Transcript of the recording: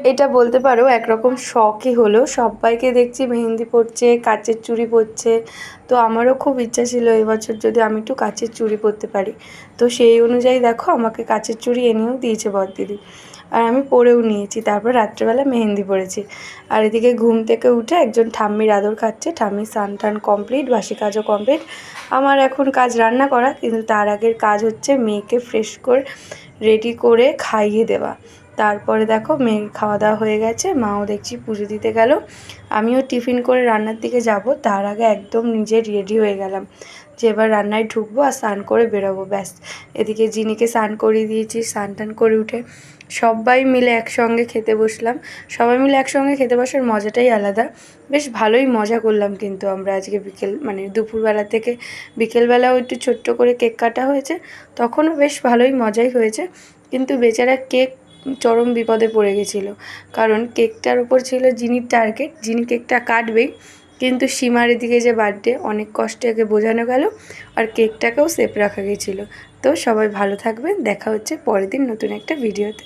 এটা বলতে পারো একরকম শখই হলো। সবাইকে দেখছি মেহেন্দি পরছে, কাচের চুড়ি পরছে। তো আমারও খুব ইচ্ছা ছিল এবছর যদি আমি একটু কাচের চুড়ি পরতে পারি। তো সেই অনুযায়ী দেখো আমাকে কাচের চুড়ি এনেও দিয়েছে বড়দিদি, আর আমি পরেও নিয়েছি। তারপর রাত্রেবেলা মেহেন্দি পরেছি। আর এদিকে ঘুম থেকে উঠে একজন ঠাম্মির আদর খাচ্ছে। ঠাম্মির স্নান টান কমপ্লিট, বাসি কাজও কমপ্লিট। আমার এখন কাজ রান্না করা, কিন্তু তার আগের কাজ হচ্ছে মেয়েকে ফ্রেশ করে রেডি করে খাইয়ে দেওয়া। তারপরে দেখো মেয়ের খাওয়া দাওয়া হয়ে গেছে, মাও দেখছি পুজো দিতে গেল। আমিও টিফিন করে রান্নার দিকে যাব, তার আগে একদম নিজে রেডি হয়ে গেলাম যে এবার রান্নায় ঢুকবো আর স্নান করে বেরোবো। ব্যাস, এদিকে জিনিকে স্নান করিয়ে দিয়েছি। স্নান টান করে উঠে সবাই মিলে একসঙ্গে খেতে বসলাম। সবাই মিলে একসঙ্গে খেতে বসার মজাটাই আলাদা। বেশ ভালোই মজা করলাম কিন্তু আমরা আজকে দুপুরবেলা থেকে বিকেলবেলাও একটু ছোট্ট করে কেক কাটা হয়েছে, তখনও বেশ ভালোই মজাই হয়েছে। কিন্তু বেচারা কেক চরম বিপদে পড়ে গেছিলো, কারণ কেকটার ওপর ছিল জিনির টার্গেট, জিনি কেকটা কাটবেই। কিন্তু সীমার এদিকে যে বার্থডে, অনেক কষ্টে আগে বোঝানো গেল, আর কেকটাকেও সেফ রাখা গেছিলো। তো সবাই ভালো থাকবেন, দেখা হচ্ছে পরের দিন নতুন একটা ভিডিওতে।